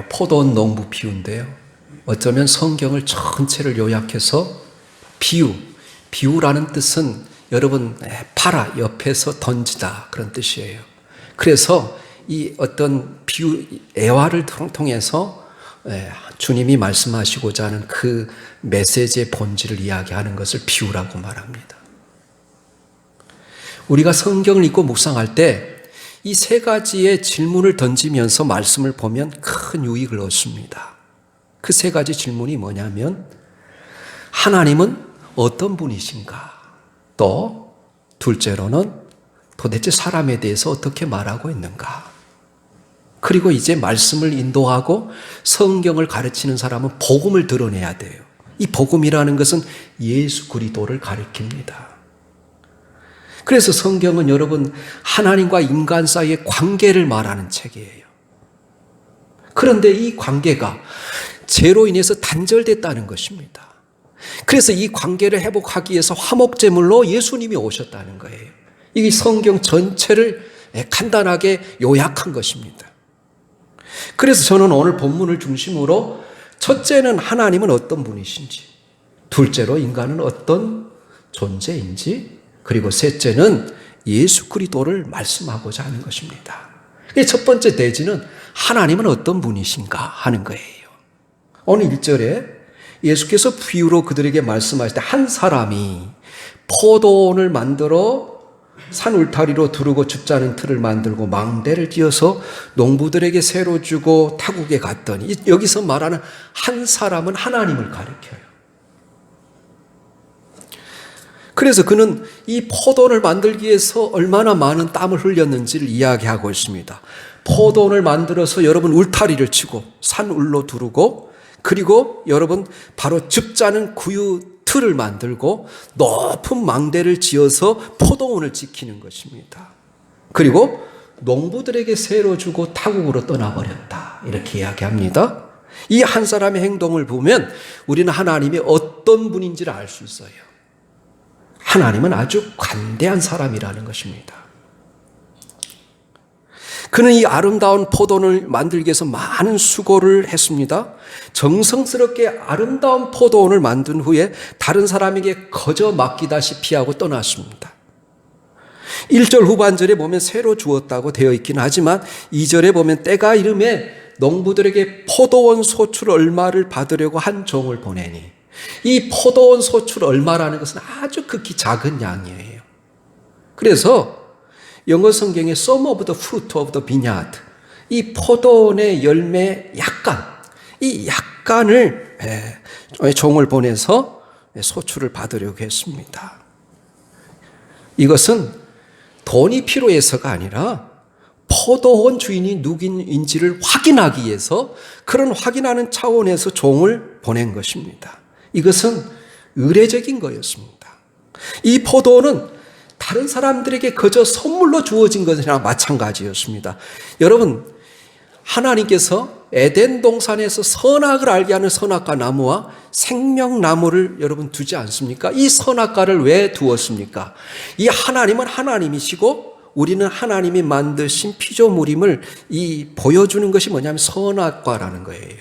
포도원 농부 비유인데요. 어쩌면 성경을 전체를 요약해서 비유라는 뜻은 여러분 팔아 옆에서 던지다 그런 뜻이에요. 그래서 이 어떤 비유 애화를 통해서 주님이 말씀하시고자 하는 그 메시지의 본질을 이야기하는 것을 비유라고 말합니다. 우리가 성경을 읽고 묵상할 때 이 세 가지의 질문을 던지면서 말씀을 보면 큰 유익을 얻습니다. 그 세 가지 질문이 뭐냐면 하나님은 어떤 분이신가? 또 둘째로는 도대체 사람에 대해서 어떻게 말하고 있는가? 그리고 이제 말씀을 인도하고 성경을 가르치는 사람은 복음을 드러내야 돼요. 이 복음이라는 것은 예수 그리스도를 가리킵니다. 그래서 성경은 여러분 하나님과 인간 사이의 관계를 말하는 책이에요. 그런데 이 관계가 죄로 인해서 단절됐다는 것입니다. 그래서 이 관계를 회복하기 위해서 화목제물로 예수님이 오셨다는 거예요. 이게 성경 전체를 간단하게 요약한 것입니다. 그래서 저는 오늘 본문을 중심으로 첫째는 하나님은 어떤 분이신지, 둘째로 인간은 어떤 존재인지, 그리고 셋째는 예수 그리스도를 말씀하고자 하는 것입니다. 첫 번째 대지는 하나님은 어떤 분이신가 하는 거예요. 오늘 1절에 예수께서 비유로 그들에게 말씀하실 때 한 사람이 포도원을 만들어 산 울타리로 두르고 줍자는 틀을 만들고 망대를 지어서 농부들에게 새로 주고 타국에 갔더니, 여기서 말하는 한 사람은 하나님을 가리켜요. 그래서 그는 이 포도원을 만들기 위해서 얼마나 많은 땀을 흘렸는지를 이야기하고 있습니다. 포도원을 만들어서 여러분 울타리를 치고 산 울로 두르고, 그리고 여러분 바로 줍자는 구유 틀을 만들고 높은 망대를 지어서 포도원을 지키는 것입니다. 그리고 농부들에게 새로 주고 타국으로 떠나버렸다, 이렇게 이야기합니다. 이 한 사람의 행동을 보면 우리는 하나님이 어떤 분인지를 알 수 있어요. 하나님은 아주 관대한 사람이라는 것입니다. 그는 이 아름다운 포도원을 만들기 위해서 많은 수고를 했습니다. 정성스럽게 아름다운 포도원을 만든 후에 다른 사람에게 거저 맡기다시피 하고 떠났습니다. 1절 후반절에 보면 새로 주었다고 되어 있긴 하지만 2절에 보면 때가 이름에 농부들에게 포도원 소출 얼마를 받으려고 한 종을 보내니, 이 포도원 소출 얼마라는 것은 아주 극히 작은 양이에요. 그래서 영어 성경에 some of the fruit of the vineyard, 이 포도원의 열매 이 약간을 종을 보내서 소출을 받으려고 했습니다. 이것은 돈이 필요해서가 아니라 포도원 주인이 누구인지를 확인하기 위해서, 그런 확인하는 차원에서 종을 보낸 것입니다. 이것은 의례적인 거였습니다. 이 포도원은 다른 사람들에게 그저 선물로 주어진 것이나 마찬가지였습니다. 여러분, 하나님께서 에덴 동산에서 선악을 알게 하는 선악과 나무와 생명나무를 여러분 두지 않습니까? 이 선악과를 왜 두었습니까? 이 하나님은 하나님이시고 우리는 하나님이 만드신 피조물임을 보여주는 것이 뭐냐면 선악과라는 거예요.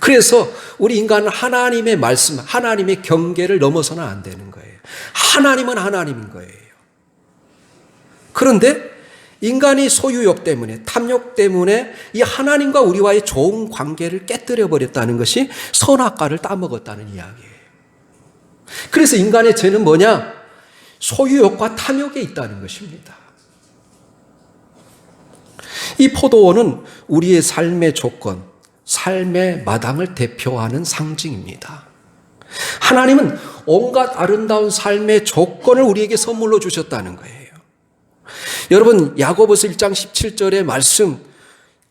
그래서 우리 인간은 하나님의 말씀, 하나님의 경계를 넘어서는 안 되는 거예요. 하나님은 하나님인 거예요. 그런데 인간이 소유욕 때문에, 탐욕 때문에 이 하나님과 우리와의 좋은 관계를 깨뜨려 버렸다는 것이 선악과를 따먹었다는 이야기예요. 그래서 인간의 죄는 뭐냐? 소유욕과 탐욕에 있다는 것입니다. 이 포도원은 우리의 삶의 조건, 삶의 마당을 대표하는 상징입니다. 하나님은 온갖 아름다운 삶의 조건을 우리에게 선물로 주셨다는 거예요. 여러분, 야고보서 1장 17절의 말씀,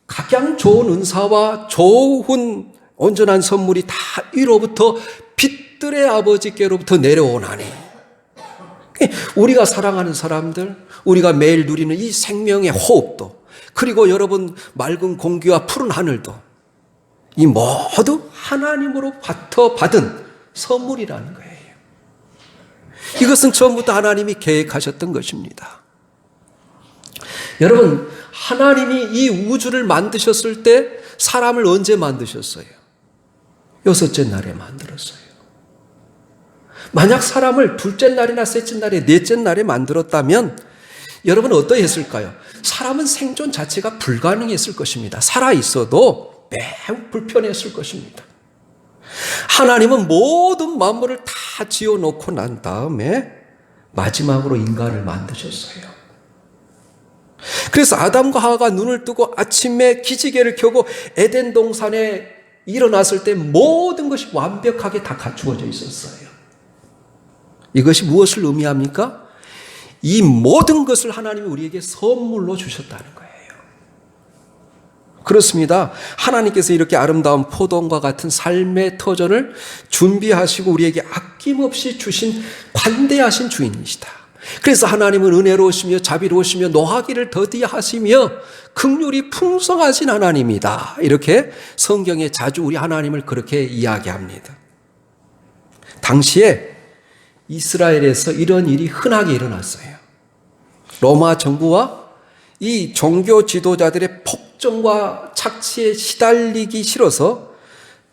각양 좋은 은사와 좋은 온전한 선물이 다 위로부터 빛들의 아버지께로부터 내려오나니, 우리가 사랑하는 사람들, 우리가 매일 누리는 이 생명의 호흡도, 그리고 여러분 맑은 공기와 푸른 하늘도, 이 모두 하나님으로부터 받은 선물이라는 거예요. 이것은 처음부터 하나님이 계획하셨던 것입니다. 여러분, 하나님이 이 우주를 만드셨을 때 사람을 언제 만드셨어요? 6째 날에 만들었어요. 만약 사람을 둘째 날이나 셋째 날에 넷째 날에 만들었다면 여러분 어떠했을까요? 사람은 생존 자체가 불가능했을 것입니다. 살아있어도 매우 불편했을 것입니다. 하나님은 모든 만물을 다 지어놓고 난 다음에 마지막으로 인간을 만드셨어요. 그래서 아담과 하와가 눈을 뜨고 아침에 기지개를 켜고 에덴 동산에 일어났을 때 모든 것이 완벽하게 다 갖추어져 있었어요. 이것이 무엇을 의미합니까? 이 모든 것을 하나님이 우리에게 선물로 주셨다는 거예요. 그렇습니다. 하나님께서 이렇게 아름다운 포도원과 같은 삶의 터전을 준비하시고 우리에게 아낌없이 주신 관대하신 주인이시다. 그래서 하나님은 은혜로우시며 자비로우시며 노하기를 더디하시며 긍휼이 풍성하신 하나님이다. 이렇게 성경에 자주 우리 하나님을 그렇게 이야기합니다. 당시에 이스라엘에서 이런 일이 흔하게 일어났어요. 로마 정부와 이 종교 지도자들의 폭정과 착취에 시달리기 싫어서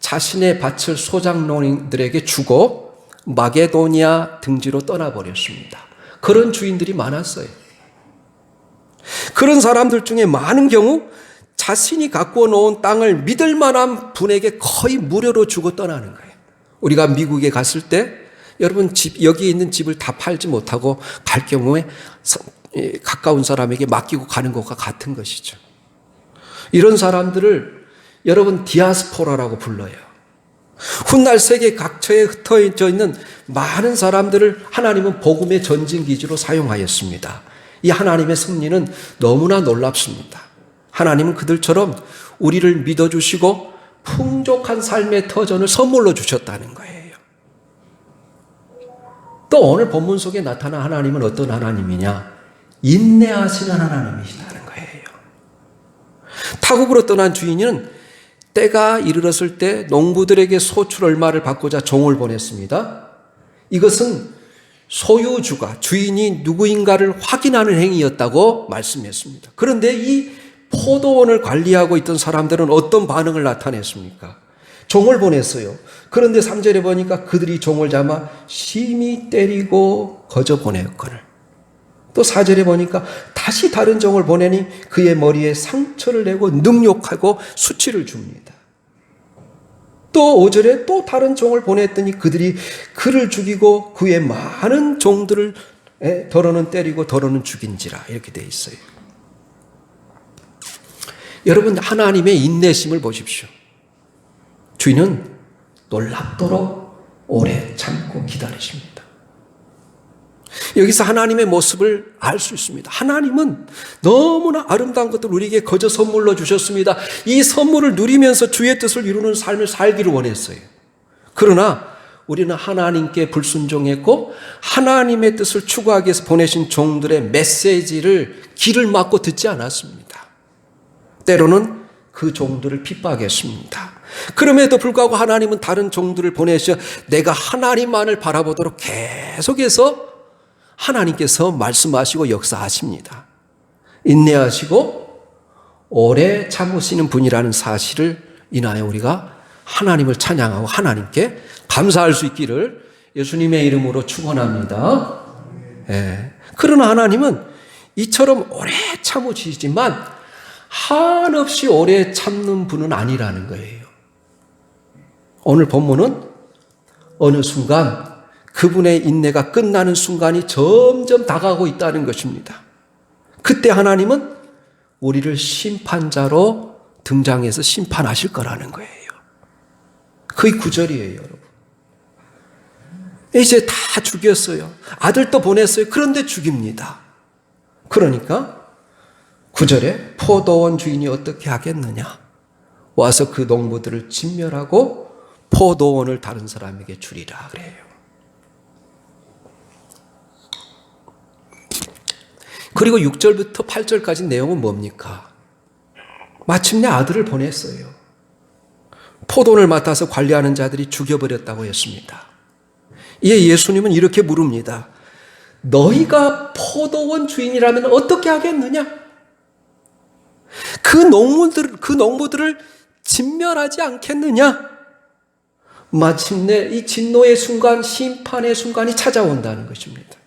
자신의 밭을 소작농들에게 주고 마게도니아 등지로 떠나버렸습니다. 그런 주인들이 많았어요. 그런 사람들 중에 많은 경우 자신이 갖고 놓은 땅을 믿을 만한 분에게 거의 무료로 주고 떠나는 거예요. 우리가 미국에 갔을 때 여러분 여기 있는 집을 다 팔지 못하고 갈 경우에 가까운 사람에게 맡기고 가는 것과 같은 것이죠. 이런 사람들을 여러분 디아스포라라고 불러요. 훗날 세계 각처에 흩어져 있는 많은 사람들을 하나님은 복음의 전진기지로 사용하였습니다. 이 하나님의 섭리는 너무나 놀랍습니다. 하나님은 그들처럼 우리를 믿어주시고 풍족한 삶의 터전을 선물로 주셨다는 거예요. 또 오늘 본문 속에 나타난 하나님은 어떤 하나님이냐? 인내하시는 하나님이시다는 거예요. 타국으로 떠난 주인은 때가 이르렀을 때 농부들에게 소출 얼마를 받고자 종을 보냈습니다. 이것은 소유주가 주인이 누구인가를 확인하는 행위였다고 말씀했습니다. 그런데 이 포도원을 관리하고 있던 사람들은 어떤 반응을 나타냈습니까? 종을 보냈어요. 그런데 3절에 보니까 그들이 종을 잡아 심히 때리고 거저 보냈거늘. 또 4절에 보니까 다시 다른 종을 보내니 그의 머리에 상처를 내고 능욕하고 수치를 줍니다. 또 5절에 또 다른 종을 보냈더니 그들이 그를 죽이고 그의 많은 종들을 더러는 때리고 더러는 죽인지라 이렇게 되어 있어요. 여러분 하나님의 인내심을 보십시오. 주인은 놀랍도록 오래 참고 기다리십니다. 여기서 하나님의 모습을 알 수 있습니다. 하나님은 너무나 아름다운 것들을 우리에게 거저 선물로 주셨습니다. 이 선물을 누리면서 주의 뜻을 이루는 삶을 살기를 원했어요. 그러나 우리는 하나님께 불순종했고 하나님의 뜻을 추구하기 위해서 보내신 종들의 메시지를 귀를 막고 듣지 않았습니다. 때로는 그 종들을 핍박했습니다. 그럼에도 불구하고 하나님은 다른 종들을 보내셔 내가 하나님만을 바라보도록 계속해서 하나님께서 말씀하시고 역사하십니다. 인내하시고 오래 참으시는 분이라는 사실을 인하여 우리가 하나님을 찬양하고 하나님께 감사할 수 있기를 예수님의 이름으로 축원합니다. 그러나 하나님은 이처럼 오래 참으시지만 한없이 오래 참는 분은 아니라는 거예요. 오늘 본문은 어느 순간 그분의 인내가 끝나는 순간이 점점 다가오고 있다는 것입니다. 그때 하나님은 우리를 심판자로 등장해서 심판하실 거라는 거예요. 그게 9절이에요, 여러분. 이제 다 죽였어요. 아들도 보냈어요. 그런데 죽입니다. 그러니까 9절에 포도원 주인이 어떻게 하겠느냐? 와서 그 농부들을 진멸하고 포도원을 다른 사람에게 주리라 그래요. 그리고 6절부터 8절까지 내용은 뭡니까? 마침내 아들을 보냈어요. 포도원을 맡아서 관리하는 자들이 죽여버렸다고 했습니다. 이에 예수님은 이렇게 물읍니다. 너희가 포도원 주인이라면 어떻게 하겠느냐? 그 농부들을 진멸하지 않겠느냐? 마침내 이 진노의 순간, 심판의 순간이 찾아온다는 것입니다.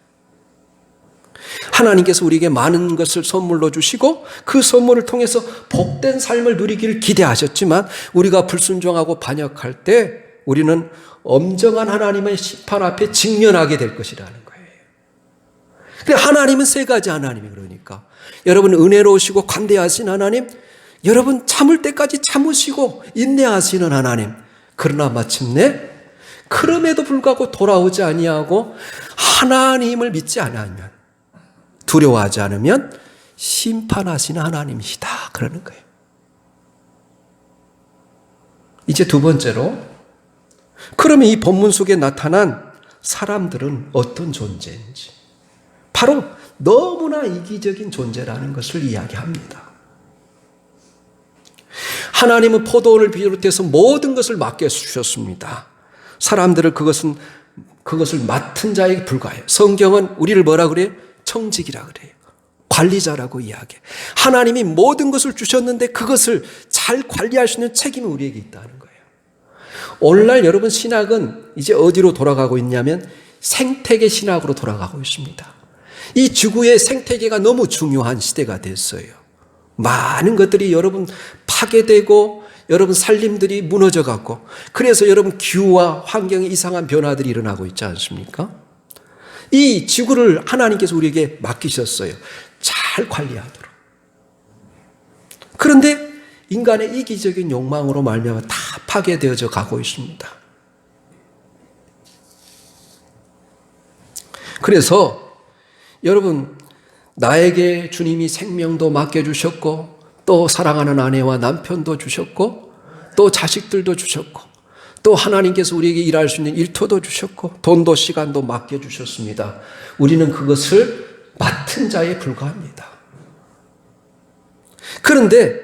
하나님께서 우리에게 많은 것을 선물로 주시고 그 선물을 통해서 복된 삶을 누리기를 기대하셨지만 우리가 불순종하고 반역할 때 우리는 엄정한 하나님의 심판 앞에 직면하게 될 것이라는 거예요. 근데 하나님은 세 가지 하나님이 그러니까 여러분 은혜로우시고 관대하신 하나님, 여러분 참을 때까지 참으시고 인내하시는 하나님, 그러나 마침내 그럼에도 불구하고 돌아오지 아니하고 하나님을 믿지 않으면, 두려워하지 않으면 심판하시는 하나님이시다 그러는 거예요. 이제 두 번째로, 그러면 이 본문 속에 나타난 사람들은 어떤 존재인지, 바로 너무나 이기적인 존재라는 것을 이야기합니다. 하나님은 포도원을 비롯해서 모든 것을 맡겨주셨습니다. 사람들을 그것을 맡은 자에게 불과해요. 성경은 우리를 뭐라 그래요? 청직이라 그래요. 관리자라고 이야기해요. 하나님이 모든 것을 주셨는데 그것을 잘 관리할 수 있는 책임이 우리에게 있다는 거예요. 오늘날 여러분 신학은 이제 어디로 돌아가고 있냐면 생태계 신학으로 돌아가고 있습니다. 이 지구의 생태계가 너무 중요한 시대가 됐어요. 많은 것들이 여러분 파괴되고 여러분 살림들이 무너져 갖고, 그래서 여러분 기후와 환경에 이상한 변화들이 일어나고 있지 않습니까? 이 지구를 하나님께서 우리에게 맡기셨어요. 잘 관리하도록. 그런데 인간의 이기적인 욕망으로 말미암아 다 파괴되어져 가고 있습니다. 그래서 여러분, 나에게 주님이 생명도 맡겨주셨고 또 사랑하는 아내와 남편도 주셨고 또 자식들도 주셨고 또 하나님께서 우리에게 일할 수 있는 일터도 주셨고 돈도 시간도 맡겨주셨습니다. 우리는 그것을 맡은 자에 불과합니다. 그런데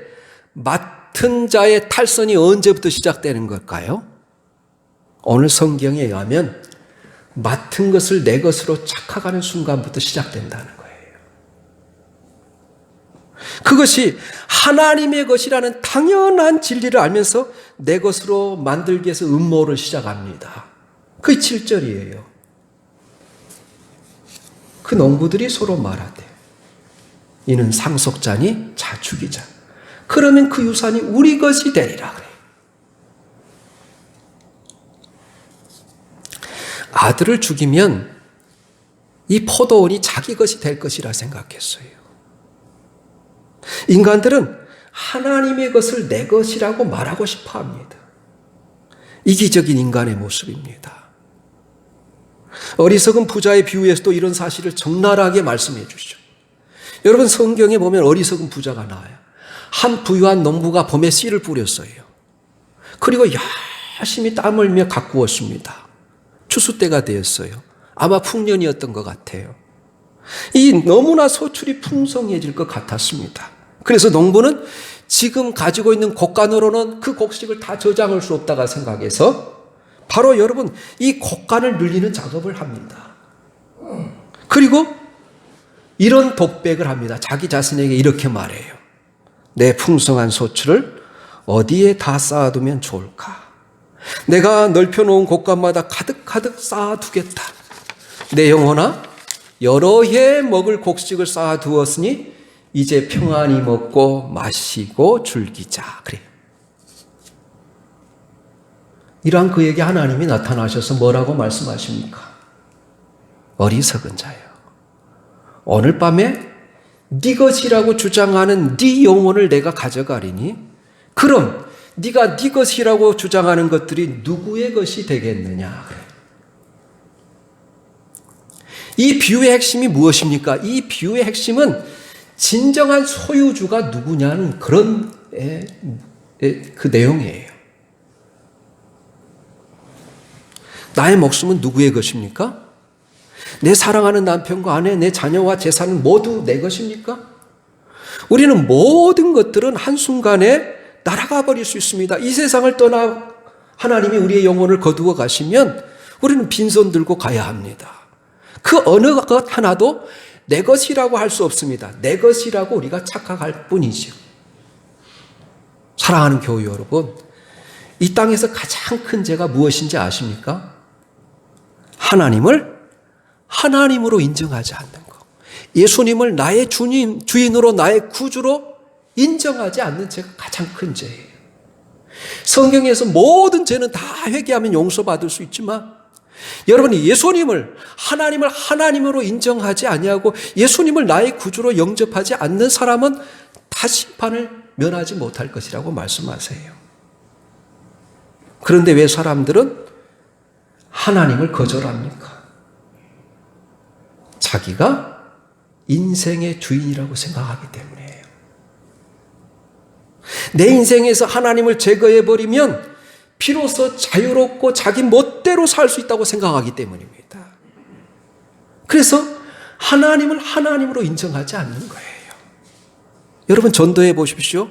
맡은 자의 탈선이 언제부터 시작되는 걸까요? 오늘 성경에 의하면 맡은 것을 내 것으로 착각하는 순간부터 시작된다는 거예요. 그것이 하나님의 것이라는 당연한 진리를 알면서 내 것으로 만들기 위해서 음모를 시작합니다. 그게 7절이에요. 그 농부들이 서로 말하되 이는 상속자니 자축이자 그러면 그 유산이 우리 것이 되리라 그래요. 아들을 죽이면 이 포도원이 자기 것이 될 것이라 생각했어요. 인간들은 하나님의 것을 내 것이라고 말하고 싶어 합니다. 이기적인 인간의 모습입니다. 어리석은 부자의 비유에서도 이런 사실을 적나라하게 말씀해 주시죠. 여러분 성경에 보면 어리석은 부자가 나와요. 한 부유한 농부가 봄에 씨를 뿌렸어요. 그리고 열심히 땀 흘리며 가꾸었습니다. 추수 때가 되었어요. 아마 풍년이었던 것 같아요. 이 너무나 소출이 풍성해질 것 같았습니다. 그래서 농부는 지금 가지고 있는 곡간으로는 그 곡식을 다 저장할 수 없다가 생각해서 바로 여러분 이 곡간을 늘리는 작업을 합니다. 그리고 이런 독백을 합니다. 자기 자신에게 이렇게 말해요. 내 풍성한 소출을 어디에 다 쌓아두면 좋을까? 내가 넓혀놓은 곡간마다 가득가득 쌓아두겠다. 내 영혼아 여러 해 먹을 곡식을 쌓아두었으니 이제 평안히 먹고 마시고 즐기자. 그래요. 이러한 그에게 하나님이 나타나셔서 뭐라고 말씀하십니까? 어리석은 자요. 오늘 밤에 네 것이라고 주장하는 네 영혼을 내가 가져가리니 그럼 네가 네 것이라고 주장하는 것들이 누구의 것이 되겠느냐. 그래요. 이 비유의 핵심이 무엇입니까? 이 비유의 핵심은 진정한 소유주가 누구냐는 그런 그 내용이에요. 나의 목숨은 누구의 것입니까? 내 사랑하는 남편과 아내, 내 자녀와 재산은 모두 내 것입니까? 우리는 모든 것들은 한순간에 날아가 버릴 수 있습니다. 이 세상을 떠나 하나님이 우리의 영혼을 거두어 가시면 우리는 빈손 들고 가야 합니다. 그 어느 것 하나도 내 것이라고 할 수 없습니다. 내 것이라고 우리가 착각할 뿐이죠. 사랑하는 교회 여러분, 이 땅에서 가장 큰 죄가 무엇인지 아십니까? 하나님을 하나님으로 인정하지 않는 것. 예수님을 나의 주인으로 나의 구주로 인정하지 않는 죄가 가장 큰 죄예요. 성경에서 모든 죄는 다 회개하면 용서받을 수 있지만 여러분이 예수님을 하나님으로 인정하지 아니하고 예수님을 나의 구주로 영접하지 않는 사람은 다 심판을 면하지 못할 것이라고 말씀하세요. 그런데 왜 사람들은 하나님을 거절합니까? 자기가 인생의 주인이라고 생각하기 때문이에요. 내 인생에서 하나님을 제거해버리면 비로소 자유롭고 자기 멋대로 살 수 있다고 생각하기 때문입니다. 그래서 하나님을 하나님으로 인정하지 않는 거예요. 여러분 전도해 보십시오.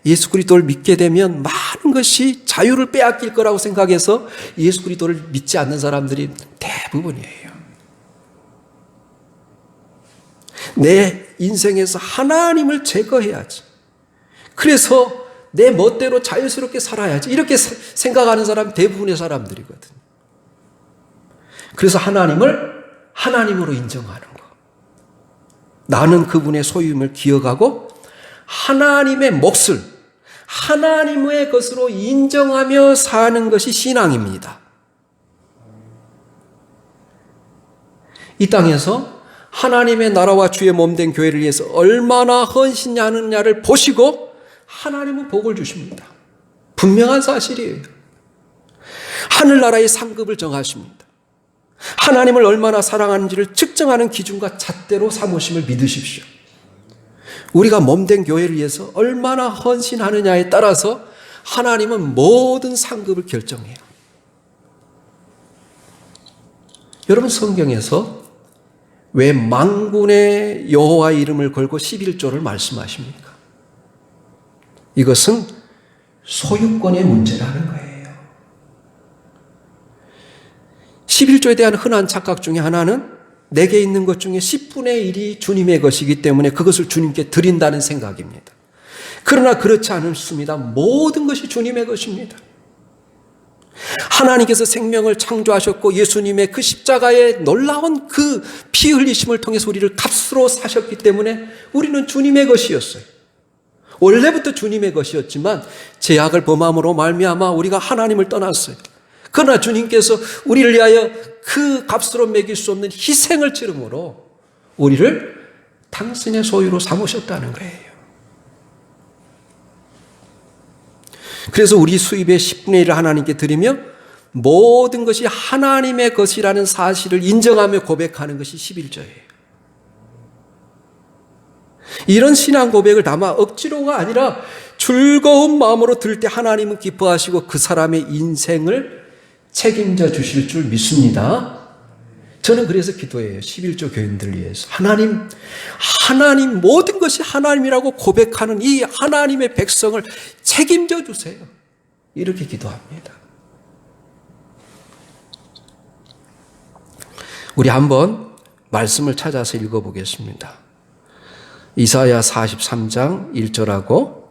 예수 그리스도를 믿게 되면 많은 것이 자유를 빼앗길 거라고 생각해서 예수 그리스도를 믿지 않는 사람들이 대부분이에요. 내 인생에서 하나님을 제거해야지. 그래서 내 멋대로 자유스럽게 살아야지. 이렇게 생각하는 사람 대부분의 사람들이거든요. 그래서 하나님을 하나님으로 인정하는 것. 나는 그분의 소유임을 기억하고 하나님의 몫을 하나님의 것으로 인정하며 사는 것이 신앙입니다. 이 땅에서 하나님의 나라와 주의 몸된 교회를 위해서 얼마나 헌신하느냐를 보시고 하나님은 복을 주십니다. 분명한 사실이에요. 하늘나라의 상급을 정하십니다. 하나님을 얼마나 사랑하는지를 측정하는 기준과 잣대로 삼으심을 믿으십시오. 우리가 몸된 교회를 위해서 얼마나 헌신하느냐에 따라서 하나님은 모든 상급을 결정해요. 여러분 성경에서 왜 만군의 여호와의 이름을 걸고 11조를 말씀하십니까? 이것은 소유권의 문제라는 거예요. 11조에 대한 흔한 착각 중에 하나는 내게 있는 것 중에 10분의 1이 주님의 것이기 때문에 그것을 주님께 드린다는 생각입니다. 그러나 그렇지 않습니다. 모든 것이 주님의 것입니다. 하나님께서 생명을 창조하셨고 예수님의 그 십자가의 놀라운 그 피 흘리심을 통해서 우리를 값으로 사셨기 때문에 우리는 주님의 것이었어요. 원래부터 주님의 것이었지만 죄악을 범함으로 말미암아 우리가 하나님을 떠났어요. 그러나 주님께서 우리를 위하여 그 값으로 매길 수 없는 희생을 치름으로 우리를 당신의 소유로 삼으셨다는 거예요. 그래서 우리 수입의 10분의 1을 하나님께 드리며 모든 것이 하나님의 것이라는 사실을 인정하며 고백하는 것이 11조예요. 이런 신앙 고백을 담아 억지로가 아니라 즐거운 마음으로 들 때 하나님은 기뻐하시고 그 사람의 인생을 책임져 주실 줄 믿습니다. 저는 그래서 기도해요. 11조 교인들을 위해서. 하나님 모든 것이 하나님이라고 고백하는 이 하나님의 백성을 책임져 주세요. 이렇게 기도합니다. 우리 한번 말씀을 찾아서 읽어보겠습니다. 이사야 43장 1절하고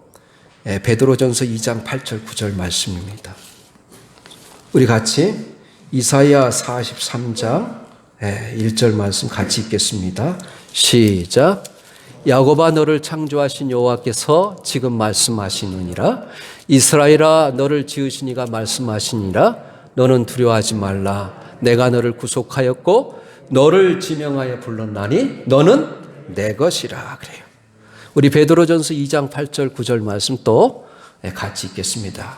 베드로전서 2장 8절 9절 말씀입니다. 우리 같이 이사야 43장 1절 말씀 같이 읽겠습니다. 시작. 야곱아 너를 창조하신 여호와께서 지금 말씀하시느니라. 이스라엘아 너를 지으신 이가 말씀하시니라. 너는 두려워하지 말라. 내가 너를 구속하였고 너를 지명하여 불렀나니 너는 내 것이라. 그래요. 우리 베드로전서 2장 8절 9절 말씀 또 같이 읽겠습니다.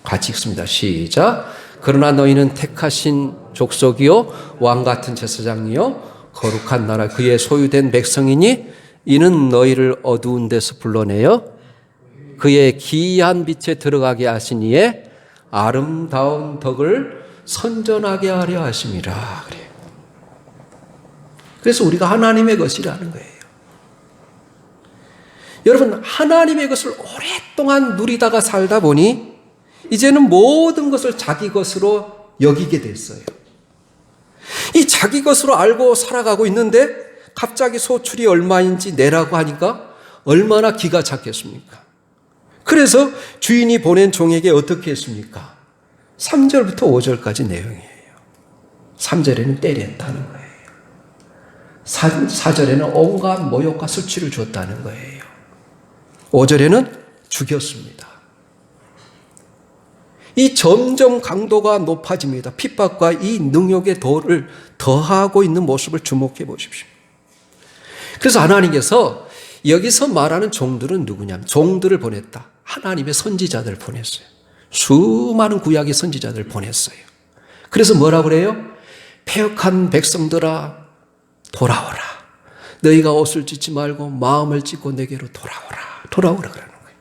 같이 읽습니다. 시작. 그러나 너희는 택하신 족속이요 왕같은 제사장이요 거룩한 나라 그의 소유된 백성이니 이는 너희를 어두운 데서 불러내어 그의 기이한 빛에 들어가게 하시니에 아름다운 덕을 선전하게 하려 하심이라. 그래요. 그래서 우리가 하나님의 것이라는 거예요. 여러분 하나님의 것을 오랫동안 누리다가 살다 보니 이제는 모든 것을 자기 것으로 여기게 됐어요. 이 자기 것으로 알고 살아가고 있는데 갑자기 소출이 얼마인지 내라고 하니까 얼마나 기가 찼겠습니까? 그래서 주인이 보낸 종에게 어떻게 했습니까? 3절부터 5절까지 내용이에요. 3절에는 때렸다는 거예요. 4절에는 온갖 모욕과 수치를 줬다는 거예요. 5절에는 죽였습니다. 이 점점 강도가 높아집니다. 핍박과 이 능욕의 도를 더하고 있는 모습을 주목해 보십시오. 그래서 하나님께서 여기서 말하는 종들은 누구냐면 종들을 보냈다. 하나님의 선지자들을 보냈어요. 수많은 구약의 선지자들을 보냈어요. 그래서 뭐라고 그래요? 패역한 백성들아 돌아오라. 너희가 옷을 찢지 말고 마음을 찢고 내게로 돌아오라. 돌아오라 그러는 거예요.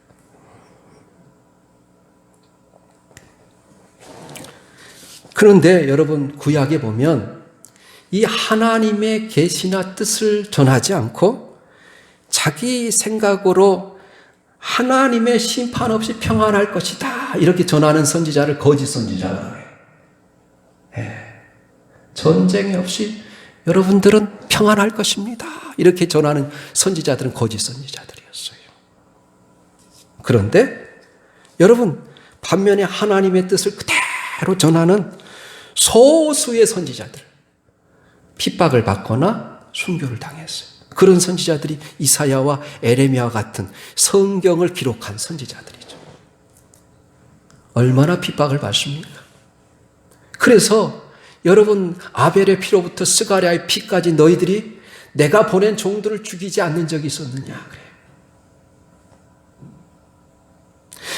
그런데 여러분 구약에 보면 이 하나님의 계시나 뜻을 전하지 않고 자기 생각으로 하나님의 심판 없이 평안할 것이다 이렇게 전하는 선지자를 거짓 선지자라고 해요. 전쟁이 없이 여러분들은 평안할 것입니다 이렇게 전하는 선지자들은 거짓 선지자들이었어요. 그런데 여러분 반면에 하나님의 뜻을 그대로 전하는 소수의 선지자들 핍박을 받거나 순교를 당했어요. 그런 선지자들이 이사야와 에레미야와 같은 성경을 기록한 선지자들이죠. 얼마나 핍박을 받습니까? 그래서 여러분 아벨의 피로부터 스가랴의 피까지 너희들이 내가 보낸 종들을 죽이지 않는 적이 있었느냐 그래요.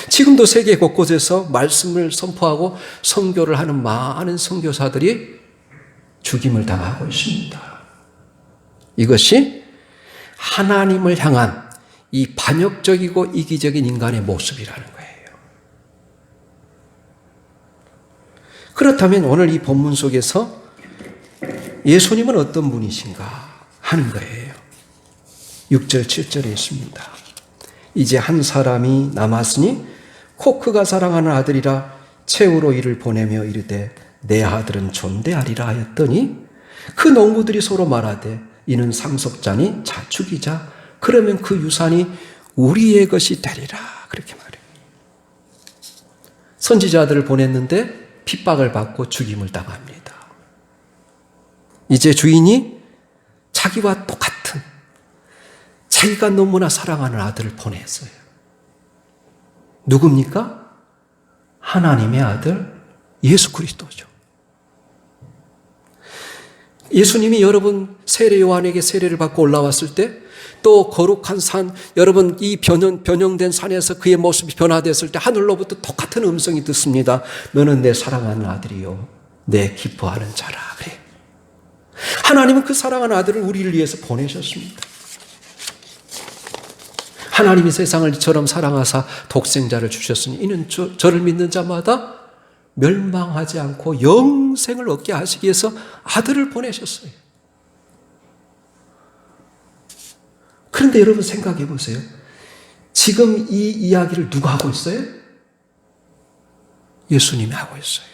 지금도 세계 곳곳에서 말씀을 선포하고 선교를 하는 많은 선교사들이 죽임을 당하고 있습니다. 이것이 하나님을 향한 이 반역적이고 이기적인 인간의 모습이라는 거예요. 그렇다면 오늘 이 본문 속에서 예수님은 어떤 분이신가 하는 거예요. 6절 7절에 있습니다. 이제 한 사람이 남았으니 곧 그가 사랑하는 아들이라 채우러 이를 보내며 이르되 내 아들은 존대하리라 하였더니 그 농부들이 서로 말하되 이는 상속자니 자 죽이자 그러면 그 유산이 우리의 것이 되리라 그렇게 말해요. 선지자들을 보냈는데 핍박을 받고 죽임을 당합니다. 이제 주인이 자기와 똑같은 자기가 너무나 사랑하는 아들을 보냈어요. 누굽니까? 하나님의 아들 예수 그리스도죠. 예수님이 여러분 세례 요한에게 세례를 받고 올라왔을 때 또 거룩한 산 여러분 이 변형된 산에서 그의 모습이 변화됐을 때 하늘로부터 똑같은 음성이 듣습니다. 너는 내 사랑하는 아들이요 내 기뻐하는 자라 그래. 하나님은 그 사랑하는 아들을 우리를 위해서 보내셨습니다. 하나님이 세상을 이처럼 사랑하사 독생자를 주셨으니 이는 저를 믿는 자마다 멸망하지 않고 영생을 얻게 하시기 위해서 아들을 보내셨어요. 그런데 여러분 생각해 보세요. 지금 이 이야기를 누가 하고 있어요? 예수님이 하고 있어요.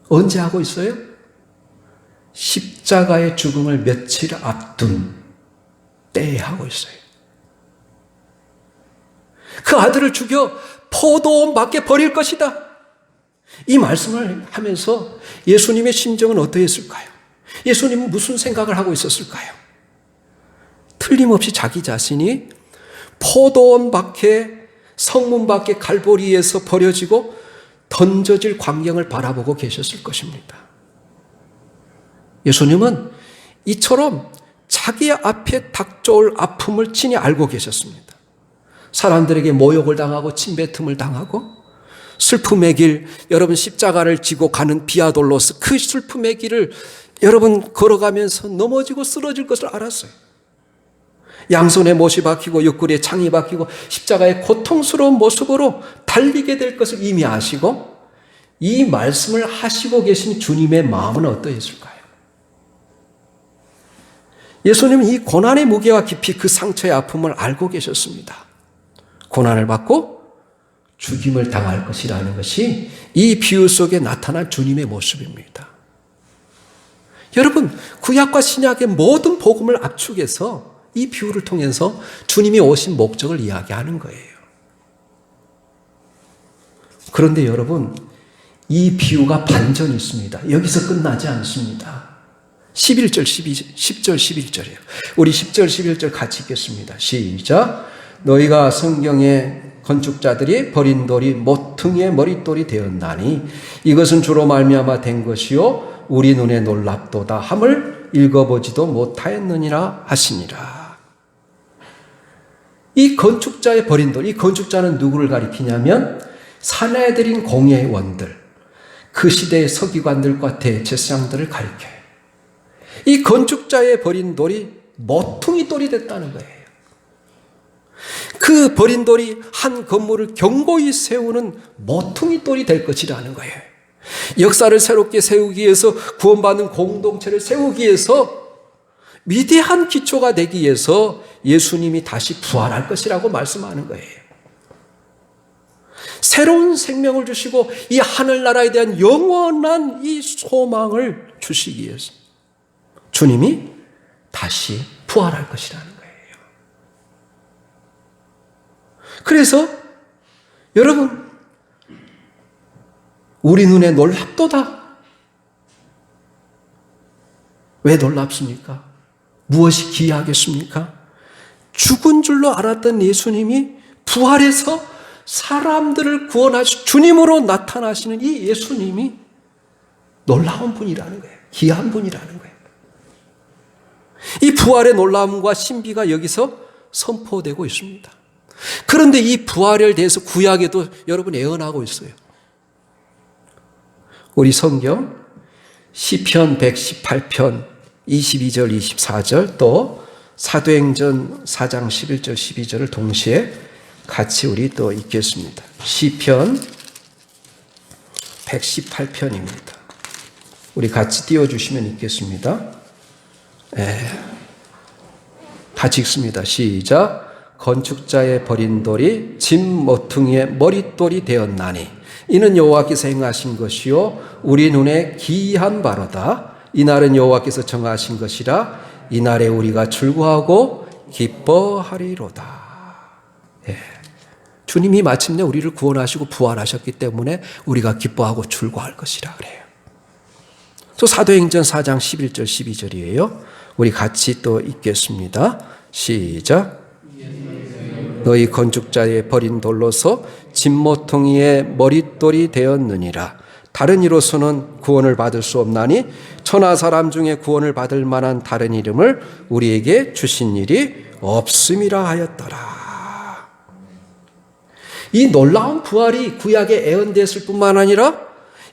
언제 하고 있어요? 십자가의 죽음을 며칠 앞둔 때에 하고 있어요. 그 아들을 죽여 포도원 밖에 버릴 것이다. 이 말씀을 하면서 예수님의 심정은 어떠했을까요? 예수님은 무슨 생각을 하고 있었을까요? 틀림없이 자기 자신이 포도원 밖에 성문 밖에 갈보리에서 버려지고 던져질 광경을 바라보고 계셨을 것입니다. 예수님은 이처럼 자기 앞에 닥쳐올 아픔을 친히 알고 계셨습니다. 사람들에게 모욕을 당하고 침뱉음을 당하고 슬픔의 길, 여러분 십자가를 지고 가는 비아돌로스 그 슬픔의 길을 여러분 걸어가면서 넘어지고 쓰러질 것을 알았어요. 양손에 못이 박히고 옆구리에 창이 박히고 십자가의 고통스러운 모습으로 달리게 될 것을 이미 아시고 이 말씀을 하시고 계신 주님의 마음은 어떠했을까요? 예수님은 이 고난의 무게와 깊이 그 상처의 아픔을 알고 계셨습니다. 고난을 받고 죽임을 당할 것이라는 것이 이 비유 속에 나타난 주님의 모습입니다. 여러분, 구약과 신약의 모든 복음을 압축해서 이 비유를 통해서 주님이 오신 목적을 이야기하는 거예요. 그런데 여러분, 이 비유가 반전이 있습니다. 여기서 끝나지 않습니다. 10절, 11절이에요. 우리 10절, 11절 같이 읽겠습니다. 시작. 너희가 성경의 건축자들이 버린 돌이 모퉁이의 머릿돌이 되었나니 이것은 주로 말미암아 된 것이요 우리 눈에 놀랍도다 함을 읽어보지도 못하였느니라 하시니라. 이 건축자의 버린 돌, 이 건축자는 누구를 가리키냐면 사내들인 공예원들, 그 시대의 서기관들과 대제사장들을 가리켜요. 이 건축자의 버린 돌이 모퉁이 돌이 됐다는 거예요. 그 버린 돌이 한 건물을 견고히 세우는 모퉁이 돌이 될 것이라는 거예요. 역사를 새롭게 세우기 위해서, 구원받는 공동체를 세우기 위해서, 위대한 기초가 되기 위해서 예수님이 다시 부활할 것이라고 말씀하는 거예요. 새로운 생명을 주시고 이 하늘나라에 대한 영원한 이 소망을 주시기 위해서 주님이 다시 부활할 것이라는 거예요. 그래서 여러분, 우리 눈에 놀랍도다. 왜 놀랍습니까? 무엇이 기이하겠습니까? 죽은 줄로 알았던 예수님이 부활해서 사람들을 구원하시 주님으로 나타나시는 이 예수님이 놀라운 분이라는 거예요. 귀한 분이라는 거예요. 이 부활의 놀라움과 신비가 여기서 선포되고 있습니다. 그런데 이 부활에 대해서 구약에도 여러분 예언하고 있어요. 우리 성경 시편 118편 22절 24절 또 사도행전 4장 11절 12절을 동시에 같이 우리 또 읽겠습니다. 시편 118편입니다. 우리 같이 띄워주시면 읽겠습니다. 같이 읽습니다. 시작. 건축자의 버린 돌이 집 모퉁이의 머릿돌이 되었나니 이는 여호와께서 행하신 것이요 우리 눈에 기이한 바로다. 이날은 여호와께서 정하신 것이라 이날에 우리가 즐거워하고 기뻐하리로다. 주님이 마침내 우리를 구원하시고 부활하셨기 때문에 우리가 기뻐하고 즐거워할 것이라 그래요. 또 사도행전 4장 11절 12절이에요. 우리 같이 또 읽겠습니다. 시작. 너희 건축자의 버린 돌로서 집모퉁이의 머릿돌이 되었느니라. 다른 이로서는 구원을 받을 수 없나니 천하 사람 중에 구원을 받을 만한 다른 이름을 우리에게 주신 일이 없음이라 하였더라. 이 놀라운 부활이 구약에 예언됐을 뿐만 아니라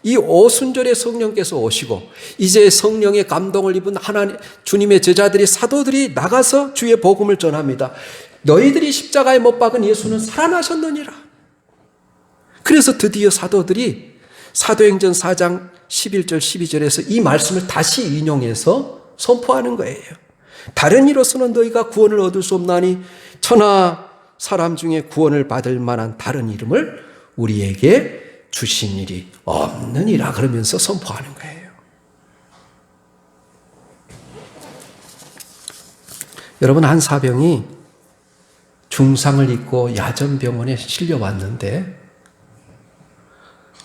이 오순절에 성령께서 오시고 이제 성령의 감동을 입은 하나님 주님의 제자들이 사도들이 나가서 주의 복음을 전합니다. 너희들이 십자가에 못 박은 예수는 살아나셨느니라. 그래서 드디어 사도들이 사도행전 4장 11절 12절에서 이 말씀을 다시 인용해서 선포하는 거예요. 다른 이로서는 너희가 구원을 얻을 수 없나니 천하 사람 중에 구원을 받을 만한 다른 이름을 우리에게 주신 일이 없느니라 그러면서 선포하는 거예요. 여러분, 한 사병이 중상을 입고 야전병원에 실려왔는데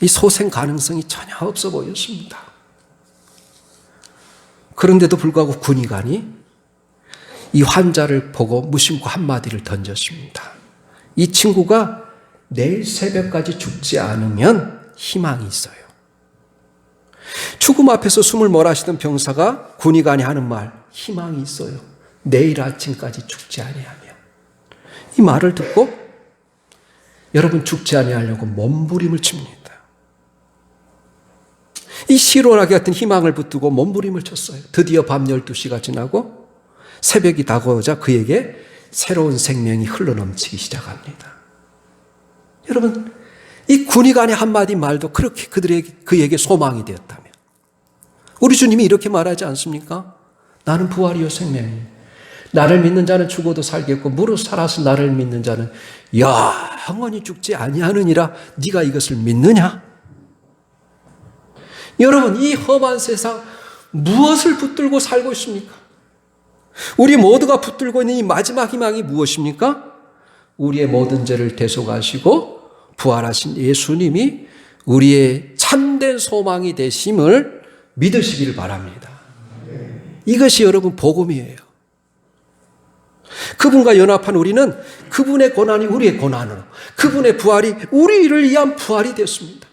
이 소생 가능성이 전혀 없어 보였습니다. 그런데도 불구하고 군의관이 이 환자를 보고 무심코 한마디를 던졌습니다. 이 친구가 내일 새벽까지 죽지 않으면 희망이 있어요. 죽음 앞에서 숨을 몰아쉬던 병사가 군의관이 하는 말, 희망이 있어요. 내일 아침까지 죽지 아니하면. 이 말을 듣고 여러분 죽지 아니하려고 몸부림을 칩니다. 이 시로라기 같은 희망을 붙들고 몸부림을 쳤어요. 드디어 밤 12시가 지나고 새벽이 다가오자 그에게 새로운 생명이 흘러넘치기 시작합니다. 여러분, 이 군의관의 한마디 말도 그렇게 그에게 소망이 되었다면 우리 주님이 이렇게 말하지 않습니까? 나는 부활이요 생명이요. 나를 믿는 자는 죽어도 살겠고 무릇 살아서 나를 믿는 자는 영원히 죽지 아니하느니라. 네가 이것을 믿느냐? 여러분, 이 험한 세상 무엇을 붙들고 살고 있습니까? 우리 모두가 붙들고 있는 이 마지막 희망이 무엇입니까? 우리의 모든 죄를 대속하시고 부활하신 예수님이 우리의 참된 소망이 되심을 믿으시기를 바랍니다. 이것이 여러분 복음이에요. 그분과 연합한 우리는 그분의 고난이 우리의 고난으로, 그분의 부활이 우리를 위한 부활이 됐습니다.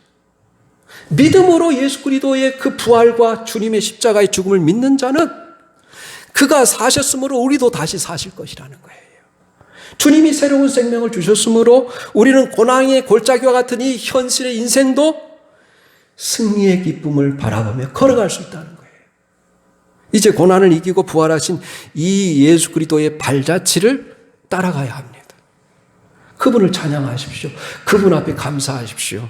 믿음으로 예수 그리스도의 그 부활과 주님의 십자가의 죽음을 믿는 자는 그가 사셨으므로 우리도 다시 사실 것이라는 거예요. 주님이 새로운 생명을 주셨으므로 우리는 고난의 골짜기와 같은 이 현실의 인생도 승리의 기쁨을 바라보며 걸어갈 수 있다는 거예요. 이제 고난을 이기고 부활하신 이 예수 그리스도의 발자취를 따라가야 합니다. 그분을 찬양하십시오. 그분 앞에 감사하십시오.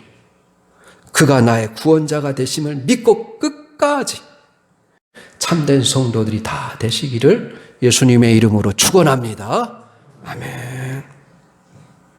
그가 나의 구원자가 되심을 믿고 끝까지 참된 성도들이 다 되시기를 예수님의 이름으로 축원합니다. 아멘.